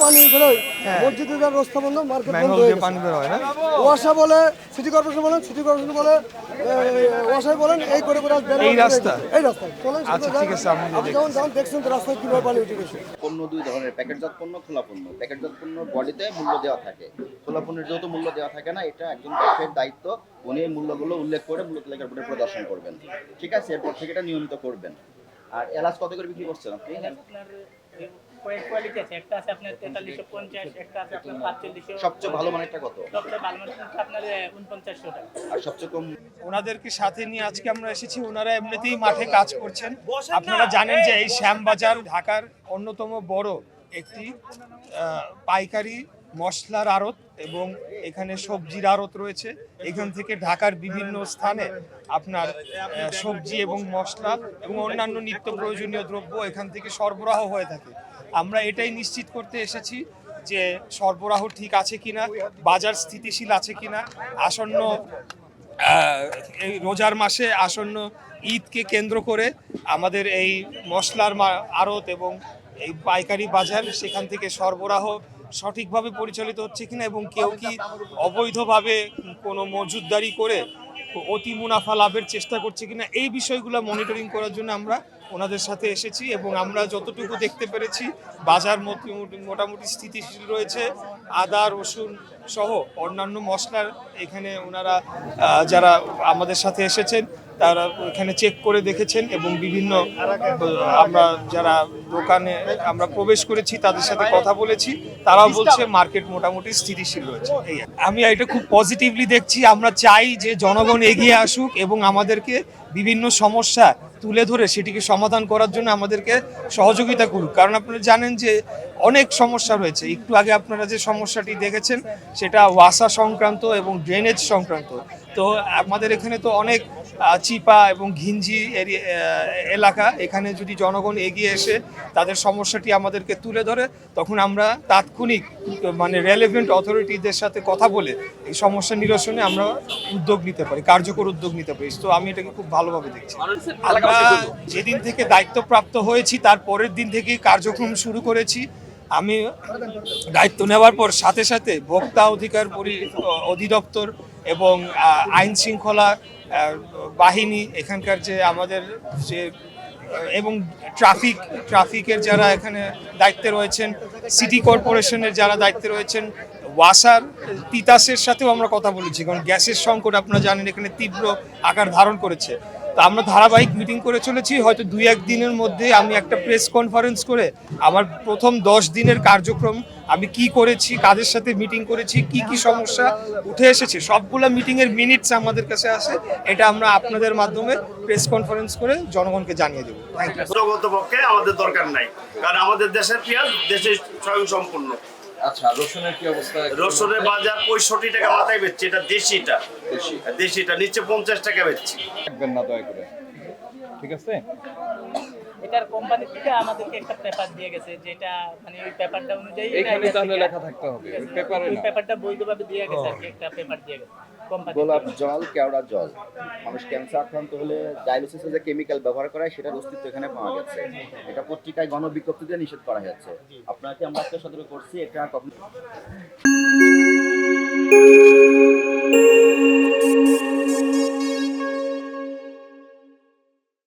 পানি বেরোয় মসজিদে যার রাস্তা বন্ধ, মার্কেট বন্ধ হয়ে গেছে। পানি বের হয় না? ওয়াসা বলে, সিটি কর্পোরেশন বলেন, সিটি কর্পোরেশন বলে, ওয়াসাই বলেন, এই করে করে এই রাস্তা? এই রাস্তায় চলেন। আচ্ছা, ঠিক আছে, আমি আপনি যেমন দেখছেন তো রাস্তায় কিভাবে পানি উঠে গেছে। পণ্য দুই ধরনের, প্যাকেটজাত পণ্য, খোলা পণ্য। প্যাকেটজাত পণ্য বডিতে মূল্য দেওয়া থাকে, খোলা পণ্যের যেহেতু মূল্য দেওয়া থাকে না, এটা একজন ব্যবসায়ীর দায়িত্ব। উনি এই মূল্যগুলো উল্লেখ করে মূল্য তালিকার বোর্ডে প্রদর্শন করবেন, ঠিক আছে? এরপর থেকে এটা নিয়মিত করবেন। আর এলাচ কত করে বিক্রি করছেন আপনি? কয়েক কোয়ালিটি আছে, একটা আছে আপনার 4350, একটা আছে আপনার 4500। সবচেয়ে ভালো মানেরটা কত? সবচেয়ে ভালো মানের আপনার 4900 টাকা। আর সবচেয়ে কম? ওনাদেরকে সাথে নিয়ে আজকে আমরা এসেছি। ওনারা এমনিতেই মাঠে কাজ করছেন। আপনারা জানেন যে এই শ্যামবাজার ঢাকার অন্যতম বড় একটি পাইকারি মশলার আড়ত এবং এখানে সবজির আড়ত রয়েছে। এখান থেকে ঢাকার বিভিন্ন স্থানে আপনার সবজি এবং মশলা এবং অন্যান্য নিত্য প্রয়োজনীয় দ্রব্য এখান থেকে সরবরাহ হয়ে থাকে। আমরা এটাই নিশ্চিত করতে এসেছি যে সরবরাহ ঠিক আছে কিনা, বাজার স্থিতিশীল আছে কিনা। আসন্ন এই রোজার মাসে আসন্ন ঈদকে কেন্দ্র করে আমাদের এই মশলার আড়ত এবং এই পাইকারি বাজার, সেখান থেকে সরবরাহ সঠিকভাবে পরিচালিত হচ্ছে কিনা এবং কেউ কি অবৈধভাবে কোনো মজুতদারি করে অতি মুনাফা লাভের চেষ্টা করছে কিনা, এই বিষয়গুলো মনিটরিং করার জন্য আমরা ওনাদের সাথে এসেছি। এবং আমরা যতটুকু দেখতে পেরেছি বাজার মোটামুটি স্থিতিশীল রয়েছে। আদা, রসুন সহ অন্যান্য মশলার এখানে ওনারা যারা আমাদের সাথে এসেছেন তারা এখানে চেক করে দেখেছেন এবং বিভিন্ন আমরা যারা দোকানে আমরা প্রবেশ করেছি তাদের সাথে কথা বলেছি, তারাও বলছে মার্কেট মোটামুটি স্থিতিশীল রয়েছে। আমি এটা খুব পজিটিভলি দেখছি। আমরা চাই যে জনগণ এগিয়ে আসুক এবং আমাদেরকে বিভিন্ন সমস্যা তুলে ধরে সেটিকে সমাধান করার জন্য আমাদেরকে সহযোগিতা করুক। কারণ আপনারা জানেন যে অনেক সমস্যা রয়েছে। একটু আগে আপনারা যে সমস্যাটি দেখেছেন সেটা ওয়াসা সংক্রান্ত এবং ড্রেনেজ সংক্রান্ত। তো আমাদের এখানে তো অনেক চিপা এবং ঘিঞ্জি এলাকা, এখানে যদি জনগণ এগিয়ে এসে তাদের সমস্যাটি আমাদেরকে তুলে ধরে তখন আমরা তাৎক্ষণিক মানে রেলেভেন্ট অথরিটিদের সাথে কথা বলে এই সমস্যা নিরসনে আমরা উদ্যোগ নিতে পারি, কার্যকর উদ্যোগ নিতে পারি। তো আমি এটাকে খুব ভালোভাবে দেখছি। আমরা যেদিন থেকে দায়িত্বপ্রাপ্ত হয়েছি তার পরের দিন থেকেই কার্যক্রম শুরু করেছি। আমি দায়িত্ব নেওয়ার পর সাথে সাথে ভোক্তা অধিকার অধিদপ্তর এবং আইন শৃঙ্খলা বাহিনী, এখানকার যে আমাদের যে এবং ট্রাফিকের যারা এখানে দায়িত্বে রয়েছেন, সিটি কর্পোরেশনের যারা দায়িত্বে রয়েছেন, ওয়াসার তিতাসের সাথেও আমরা কথা বলেছি। কারণ গ্যাসের সংকট আপনারা জানেন এখানে তীব্র আকার ধারণ করেছে। তো আমরা ধারাবাহিক মিটিং করে চলেছি। হয়তো 2-1 দিনের মধ্যে আমি একটা প্রেস কনফারেন্স করে আমার প্রথম 10 দিনের কার্যক্রম আমি কি করেছি, কাদের সাথে মিটিং করেছি, কি কি সমস্যা উঠে এসেছে, সবগুলো মিটিংয়ের মিনিটস আমাদের কাছে আসে। এটা আমরা আপনাদের মাধ্যমে প্রেস কনফারেন্স করে জনগণকে জানিয়ে দেবো। Thank you. প্রকৃতপক্ষে আমাদের দরকার নাই, কারণ আমাদের দেশের পেঁয়াজ দেশে স্বয়ংসম্পূর্ণ। আচ্ছা, রসুনের কি অবস্থা? রসুনের বাজার 65 টাকা মাথায় বেচছে, এটা দেশিটা নিচে 50 টাকা বেচছে। রাখবেন না দয়া করে, ঠিক আছে? এটার কোম্পানি থেকে আমাদেরকে একটা পেপার দিয়ে গেছে, যেটা মানে ওই পেপারটা অনুযায়ী এখানে তাহলে লেখা থাকতে হবে, ওই পেপারে ওই না। পেপারটা বৈধভাবে দিয়ে গেছে আর কি, একটা পেপার দিয়ে গেছে কোম্পানি। গোলাপ জল, কেওড়া জল, মানুষ ক্যান্সার আক্রান্ত হলে ডায়ালিসিসে যে কেমিক্যাল ব্যবহার করা হয় সেটার অস্তিত্ব এখানে পাওয়া গেছে। এটা পত্রিকায় গণবিজ্ঞপ্তিতে নিষেধ করা হয়েছে। আপনাকে আমরা সতর্ক করছি, এটা কখন